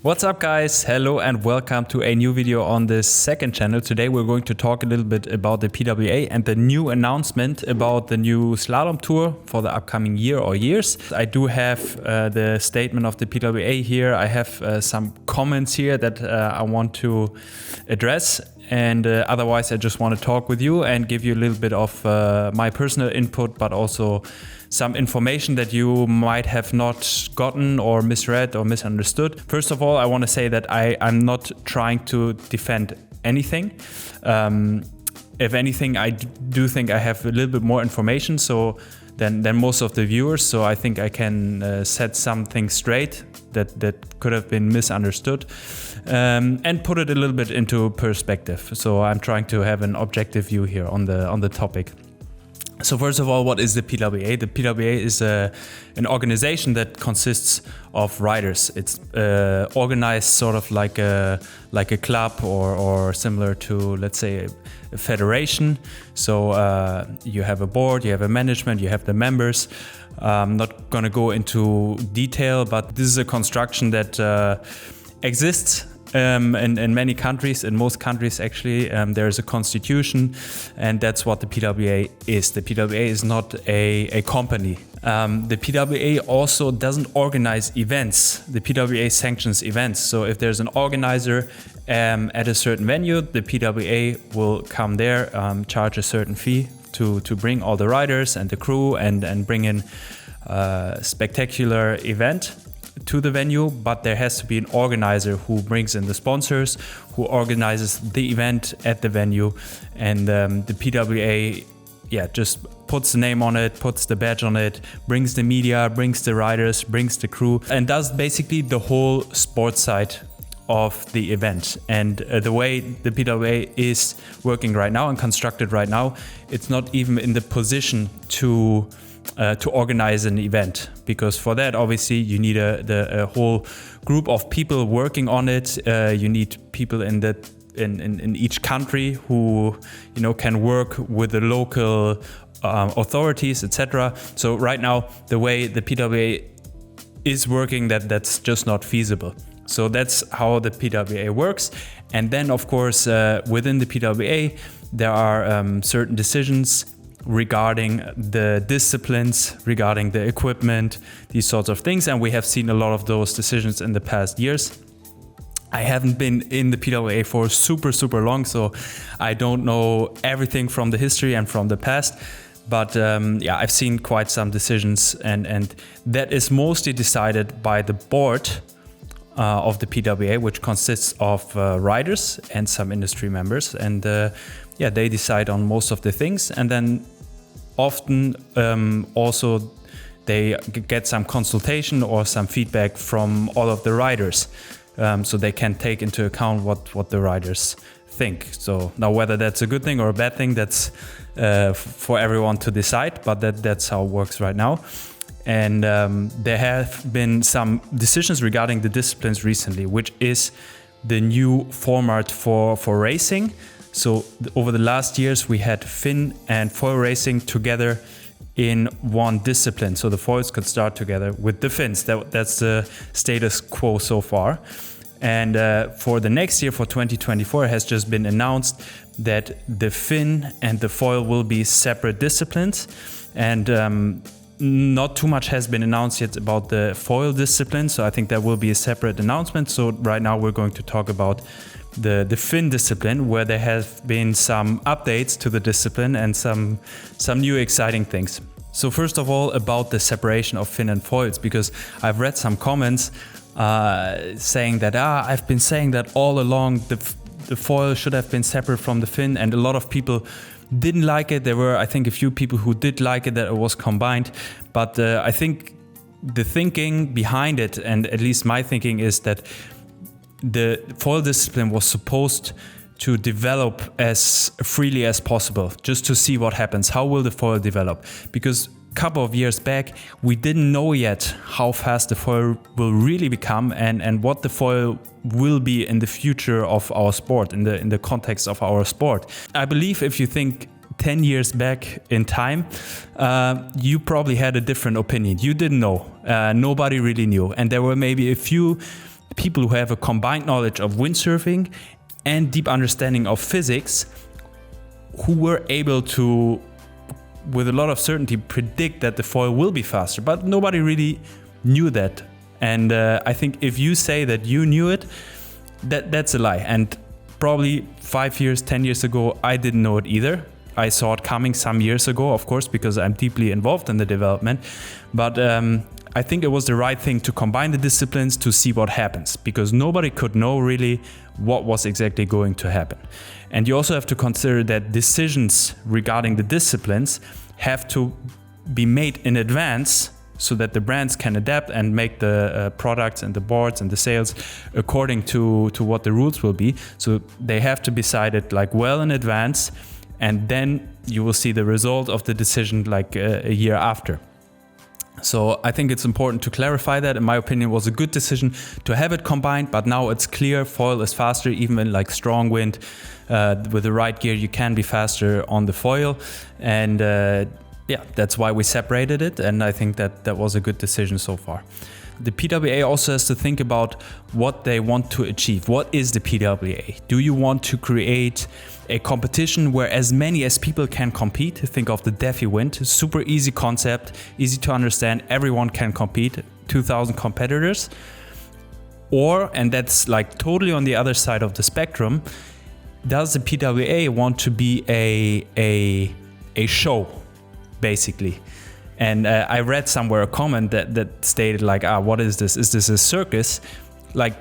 What's up guys, hello and welcome to a new video on this second channel. Today we're going to talk a little bit about the PWA and the new announcement about the new slalom tour for the upcoming year or years. I do have the statement of the PWA here. I have some comments here that I want to address, and otherwise I just want to talk with you and give you a little bit of my personal input, but also some information that you might have not gotten or misread or misunderstood. First of all, I want to say that I'm not trying to defend anything. If anything, I do think I have a little bit more information than most of the viewers. So I think I can set something straight that could have been misunderstood and put it a little bit into perspective. So I'm trying to have an objective view here on the topic. So first of all, what is the PWA? The PWA is an organization that consists of riders. It's organized sort of like a club or similar to, let's say, a federation. So you have a board, you have a management, you have the members. I'm not going to go into detail, but this is a construction that exists in many countries, in most countries actually. There is a constitution, and that's what the PWA is. The PWA is not a company. The PWA also doesn't organize events. The PWA sanctions events. So if there's an organizer at a certain venue, the PWA will come there, charge a certain fee to bring all the riders and the crew and bring in a spectacular event to the venue, but there has to be an organizer who brings in the sponsors, who organizes the event at the venue, and the PWA just puts the name on it, puts the badge on it, brings the media, brings the riders, brings the crew, and does basically the whole sports side of the event. And the way the PWA is working right now and constructed right now, it's not even in the position to organize an event, because for that obviously you need a whole group of people working on it. You need people in each country who can work with the local authorities, etc. So right now the way the PWA is working, that's just not feasible. So that's how the PWA works. And then of course within the PWA there are certain decisions regarding the disciplines, regarding the equipment, these sorts of things. And we have seen a lot of those decisions in the past years. I haven't been in the PWA for super long, so I don't know everything from the history and from the past. But I've seen quite some decisions, and that is mostly decided by the board of the PWA, which consists of riders and some industry members. And they decide on most of the things, and then often also they get some consultation or some feedback from all of the riders, so they can take into account what the riders think. So now whether that's a good thing or a bad thing, that's for everyone to decide, but that's how it works right now. And there have been some decisions regarding the disciplines recently, which is the new format for racing. So over the last years, we had fin and foil racing together in one discipline. So the foils could start together with the fins. That's the status quo so far. And for the next year, for 2024, it has just been announced that the fin and the foil will be separate disciplines. And not too much has been announced yet about the foil discipline. So I think that will be a separate announcement. So right now we're going to talk about the fin discipline, where there have been some updates to the discipline and some new exciting things. So first of all, about the separation of fin and foils, because I've read some comments saying that I've been saying that all along, the foil should have been separate from the fin, and a lot of people didn't like it. There were, I think, a few people who did like it, that it was combined, but I think the thinking behind it, and at least my thinking, is that the foil discipline was supposed to develop as freely as possible, just to see what happens. How will the foil develop? Because a couple of years back, we didn't know yet how fast the foil will really become and what the foil will be in the future of our sport, in the context of our sport. I believe if you think 10 years back in time, you probably had a different opinion. You didn't know. Nobody really knew. And there were maybe a few people who have a combined knowledge of windsurfing and deep understanding of physics, who were able to, with a lot of certainty, predict that the foil will be faster, but nobody really knew that. And I think if you say that you knew it, that's a lie. And probably 5 years, 10 years ago, I didn't know it either. I saw it coming some years ago, of course, because I'm deeply involved in the development. But I think it was the right thing to combine the disciplines to see what happens, because nobody could know really what was exactly going to happen. And you also have to consider that decisions regarding the disciplines have to be made in advance so that the brands can adapt and make the products and the boards and the sails according to what the rules will be. So they have to be decided like well in advance, and then you will see the result of the decision like a year after. So I think it's important to clarify that. In my opinion, it was a good decision to have it combined, but now it's clear foil is faster, even in like strong wind. With the right gear, you can be faster on the foil. And yeah, that's why we separated it. And I think that was a good decision so far. The PWA also has to think about what they want to achieve. What is the PWA? Do you want to create a competition where as many as people can compete? Think of the Defi Wind, super easy concept, easy to understand, everyone can compete, 2,000 competitors. Or, and that's like totally on the other side of the spectrum, does the PWA want to be a show, basically? And I read somewhere a comment that stated like, what is this? Is this a circus? Like,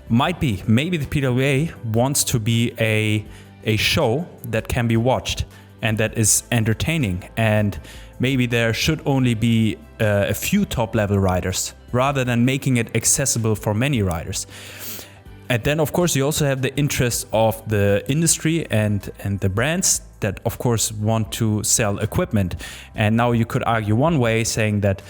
might be. Maybe the PWA wants to be a show that can be watched and that is entertaining. And maybe there should only be a few top level riders rather than making it accessible for many riders. And then, of course, you also have the interest of the industry and the brands that, of course, want to sell equipment. And now you could argue one way, saying that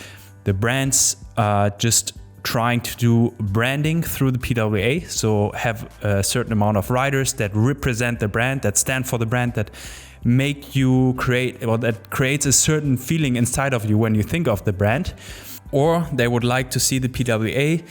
the brands are just trying to do branding through the PWA. So have a certain amount of riders that represent the brand, that stand for the brand, that make you create, or that creates a certain feeling inside of you when you think of the brand. Or they would like to see the PWA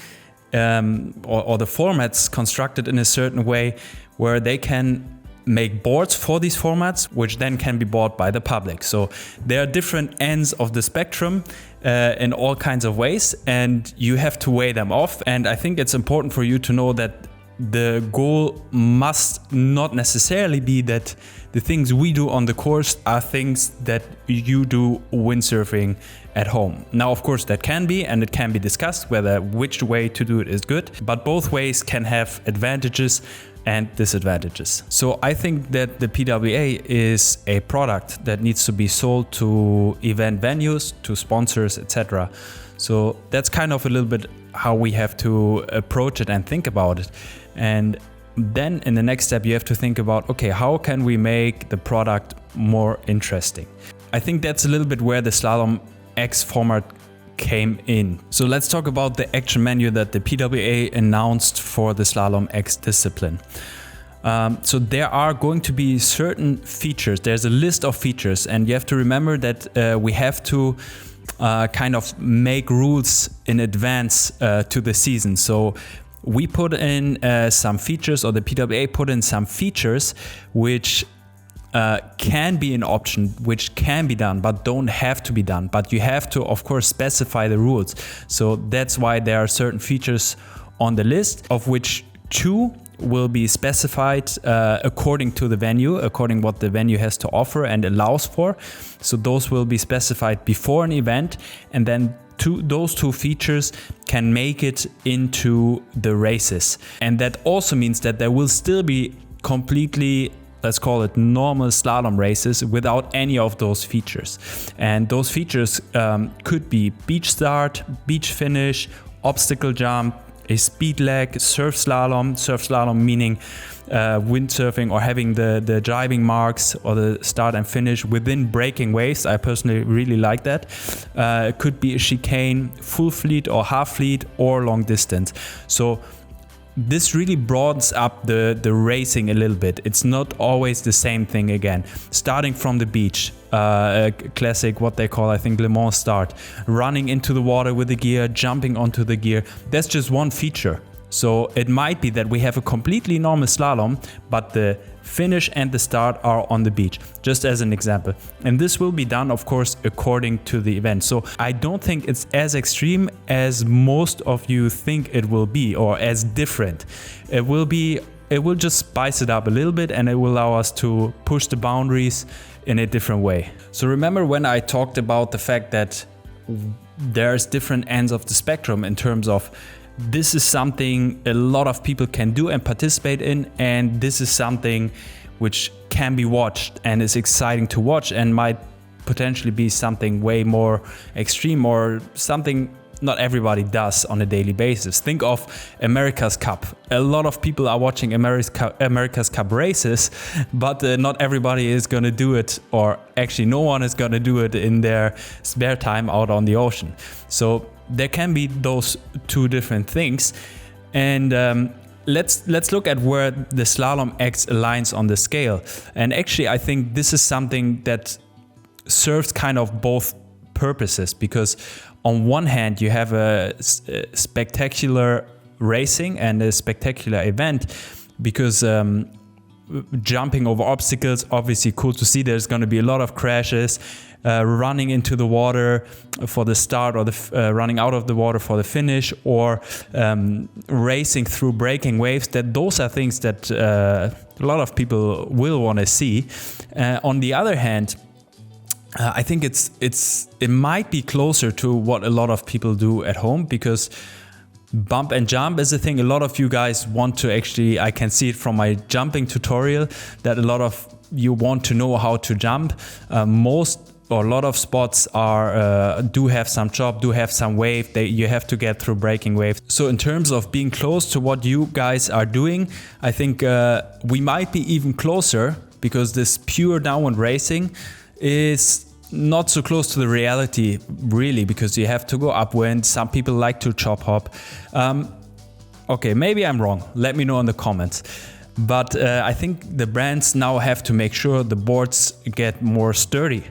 or the formats constructed in a certain way where they can make boards for these formats, which then can be bought by the public. So there are different ends of the spectrum in all kinds of ways, and you have to weigh them off. And I think it's important for you to know that the goal must not necessarily be that the things we do on the course are things that you do windsurfing at home. Now, of course, that can be, and it can be discussed whether which way to do it is good, but both ways can have advantages and disadvantages. So I think that the PWA is a product that needs to be sold to event venues, to sponsors, etc. So that's kind of a little bit how we have to approach it and think about it. And then in the next step, you have to think about, okay, how can we make the product more interesting? I think that's a little bit where the Slalom X format came in. So let's talk about the actual menu that the PWA announced for the Slalom X discipline. So there are going to be certain features. There's a list of features, and you have to remember that we have to kind of make rules in advance to the season. So we put in some features, or the PWA put in some features which can be an option, which can be done, but don't have to be done. But you have to, of course, specify the rules. So that's why there are certain features on the list, of which 2 will be specified according to the venue, according what the venue has to offer and allows for. So those will be specified before an event, and then those 2 features can make it into the races. And that also means that there will still be completely, let's call it, normal slalom races without any of those features. And those features could be beach start, beach finish, obstacle jump, a speed leg, surf slalom meaning windsurfing or having the driving marks or the start and finish within breaking waves. I personally really like that. It could be a chicane, full fleet or half fleet, or long distance. So this really broadens up the racing a little bit. It's not always the same thing again. Starting from the beach, a classic, what they call, I think, Le Mans start. Running into the water with the gear, jumping onto the gear. That's just one feature. So it might be that we have a completely normal slalom, but the finish and the start are on the beach, just as an example. And this will be done, of course, according to the event. So I don't think it's as extreme as most of you think it will be, or as different. It will just spice it up a little bit, and it will allow us to push the boundaries in a different way. So remember when I talked about the fact that there's different ends of the spectrum in terms of this is something a lot of people can do and participate in, and this is something which can be watched and is exciting to watch and might potentially be something way more extreme or something not everybody does on a daily basis. Think of America's Cup. A lot of people are watching America's Cup races, but not everybody is going to do it, or actually no one is going to do it in their spare time out on the ocean. So there can be those two different things. And let's look at where the Slalom X aligns on the scale. And actually I think this is something that serves kind of both purposes, because on one hand you have a spectacular racing and a spectacular event, because jumping over obstacles, obviously cool to see. There's going to be a lot of crashes, running into the water for the start, or running out of the water for the finish, or racing through breaking waves. Those are things that a lot of people will want to see. On the other hand, I think it might be closer to what a lot of people do at home, because bump and jump is a thing a lot of you guys want to actually, I can see it from my jumping tutorial, that a lot of you want to know how to jump. A lot of spots do have some chop, do have some wave. You have to get through breaking waves. So in terms of being close to what you guys are doing, I think we might be even closer, because this pure downwind racing is not so close to the reality, really, because you have to go upwind. Some people like to chop hop. Okay, maybe I'm wrong. Let me know in the comments. But I think the brands now have to make sure the boards get more sturdy.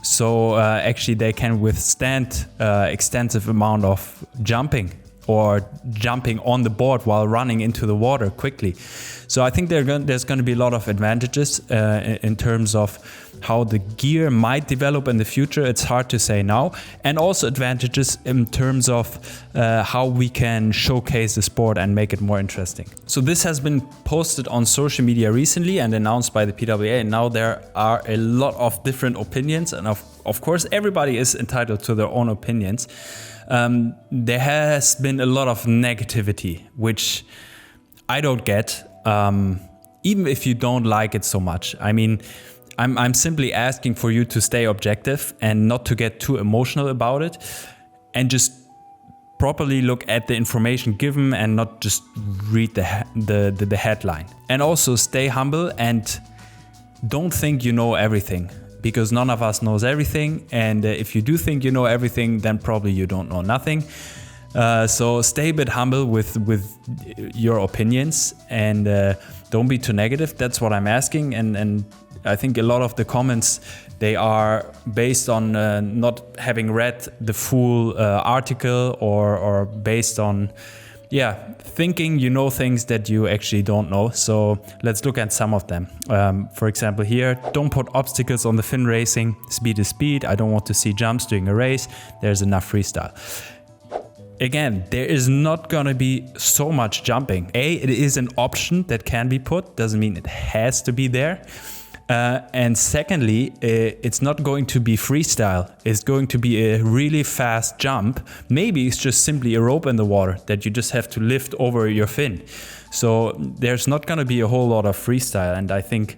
So actually they can withstand extensive amount of jumping, or jumping on the board while running into the water quickly. So I think there's going to be a lot of advantages in terms of how the gear might develop in the future. It's hard to say now. And also advantages in terms of how we can showcase the sport and make it more interesting. So this has been posted on social media recently and announced by the PWA. And now there are a lot of different opinions. And of course, everybody is entitled to their own opinions. There has been a lot of negativity, which I don't get, even if you don't like it so much. I mean, I'm simply asking for you to stay objective and not to get too emotional about it, and just properly look at the information given and not just read the headline. And also stay humble and don't think you know everything, because none of us knows everything. And if you do think you know everything, then probably you don't know nothing. So stay a bit humble with your opinions, and don't be too negative. That's what I'm asking. And I think a lot of the comments, they are based on not having read the full article, or based on thinking you know things that you actually don't know. So let's look at some of them. For example here, don't put obstacles on the fin racing. Speed is speed. I don't want to see jumps during a race. There's enough freestyle. Again, there is not going to be so much jumping. It is an option that can be put. Doesn't mean it has to be there. And secondly, it's not going to be freestyle. It's going to be a really fast jump. Maybe it's just simply a rope in the water that you just have to lift over your fin. So there's not going to be a whole lot of freestyle. And I think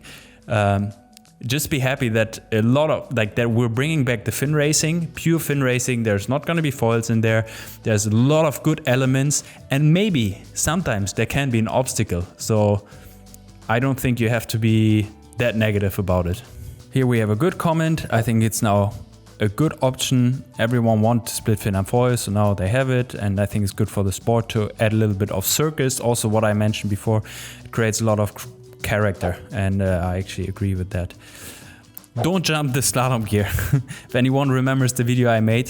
just be happy that a lot of that we're bringing back the fin racing, pure fin racing. There's not going to be foils in there. There's a lot of good elements, and maybe sometimes there can be an obstacle. So I don't think you have to be that negative about it. Here we have a good comment. I think it's now a good option. Everyone wants split fin and foil, so now they have it, and I think it's good for the sport to add a little bit of circus. Also, what I mentioned before, it creates a lot of character, and I actually agree with that. Don't jump the slalom gear. If anyone remembers the video I made.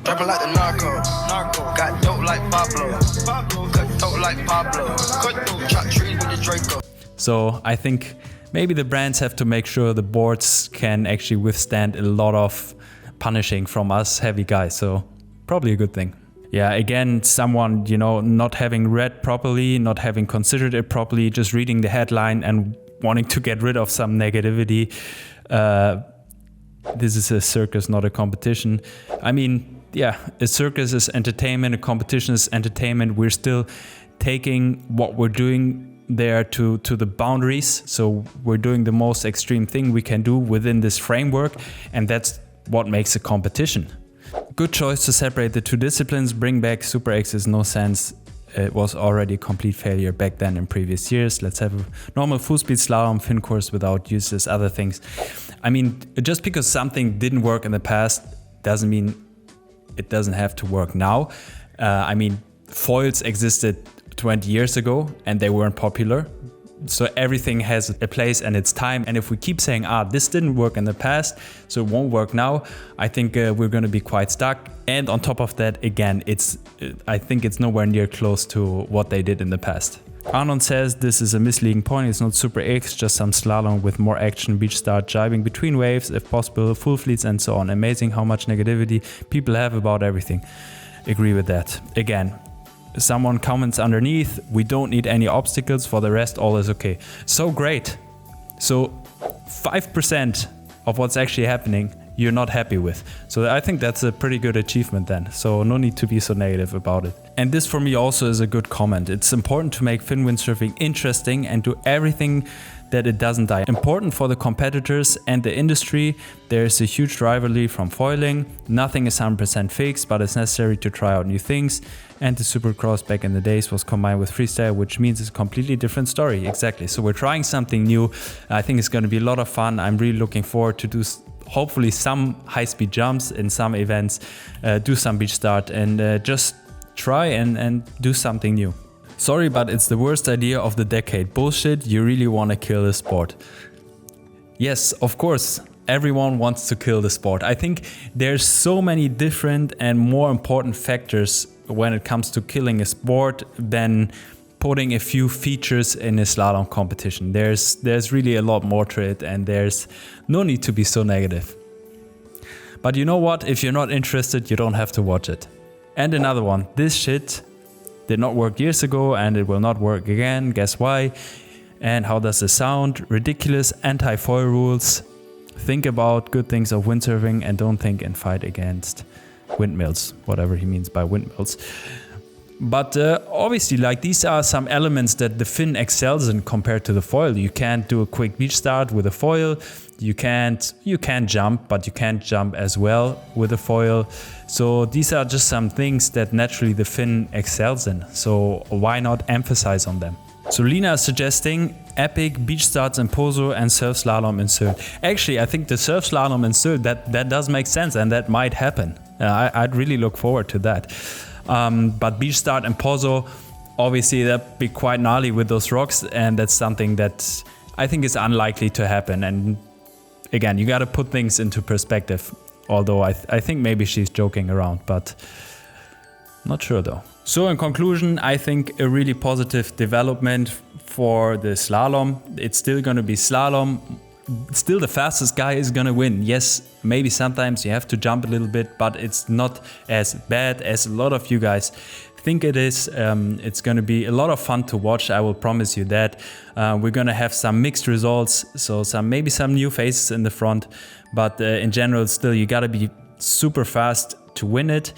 Double like the narco. Got dope like Pablo. Cut dope like Pablo. Chop trees with the Draco. So I think maybe the brands have to make sure the boards can actually withstand a lot of punishing from us heavy guys. So probably a good thing. Yeah, again, someone, you know, not having read properly, not having considered it properly, just reading the headline and wanting to get rid of some negativity. This is a circus, not a competition. I mean, yeah, a circus is entertainment, a competition is entertainment. We're still taking what we're doing there to the boundaries. So we're doing the most extreme thing we can do within this framework, and that's what makes a competition. Good choice to separate the two disciplines. Bring back Super X is no sense. It was already a complete failure back then in previous years. Let's have a normal full speed slalom fin course without useless other things. I mean, just because something didn't work in the past doesn't mean it doesn't have to work now. I mean, foils existed 20 years ago and they weren't popular. So everything has a place and its time. And if we keep saying, this didn't work in the past, so it won't work now, I think we're going to be quite stuck. And on top of that, again, I think it's nowhere near close to what they did in the past. Arnon says this is a misleading point. It's not Super X, just some slalom with more action, beach start, jibing between waves, if possible, full fleets and so on. Amazing how much negativity people have about everything. Agree with that. Again, someone comments underneath, we don't need any obstacles, for the rest all is okay. So great. So 5% of what's actually happening you're not happy with. So I think that's a pretty good achievement then. So no need to be so negative about it. And this for me also is a good comment. It's important to make fin windsurfing interesting and do everything that it doesn't die. Important for the competitors and the industry. There's a huge rivalry from foiling. Nothing is 100% fixed, but it's necessary to try out new things. And the Supercross back in the days was combined with freestyle, which means it's a completely different story. Exactly. So we're trying something new. I think it's going to be a lot of fun. I'm really looking forward to do hopefully some high-speed jumps in some events, do some beach start, and just try and do something new. Sorry, but it's the worst idea of the decade. Bullshit, you really want to kill the sport. Yes, of course, everyone wants to kill the sport. I think there's so many different and more important factors when it comes to killing a sport than putting a few features in a slalom competition. There's really a lot more to it, and there's no need to be so negative. But you know what? If you're not interested, you don't have to watch it. And another one, this shit did not work years ago and it will not work again. Guess why? And how does it sound? Ridiculous anti-foil rules. Think about good things of windsurfing and don't think and fight against windmills, whatever he means by windmills. But obviously, like, these are some elements that the fin excels in compared to the foil. You can't do a quick beach start with a foil. You can jump, but you can't jump as well with a foil. So these are just some things that naturally the fin excels in. So why not emphasize on them? So Lina is suggesting epic beach starts in Poso and surf slalom in Sylt. Actually, I think the surf slalom in Sylt, that does make sense, and that might happen. I'd really look forward to that. But beach start in Poso, obviously that'd be quite gnarly with those rocks, and that's something that I think is unlikely to happen. And again, you got to put things into perspective. Although I think maybe she's joking around, but not sure though. So in conclusion, I think a really positive development for the slalom. It's still going to be slalom. Still the fastest guy is going to win. Yes, maybe sometimes you have to jump a little bit, but it's not as bad as a lot of you guys think it is. It's going to be a lot of fun to watch. I will promise you that. We're going to have some mixed results. So maybe some new faces in the front, but in general, still you got to be super fast to win it.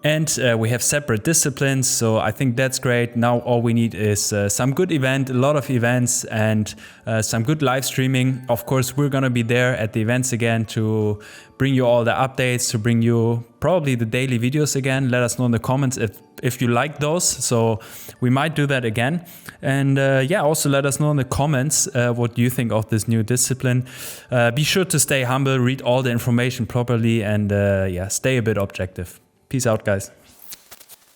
And we have separate disciplines, so I think that's great. Now all we need is some good event, a lot of events, and some good live streaming. Of course, we're gonna be there at the events again to bring you all the updates, to bring you probably the daily videos again. Let us know in the comments if you like those, so we might do that again. And yeah, also let us know in the comments what you think of this new discipline. Be sure to stay humble, read all the information properly, and yeah, stay a bit objective. Peace out, guys.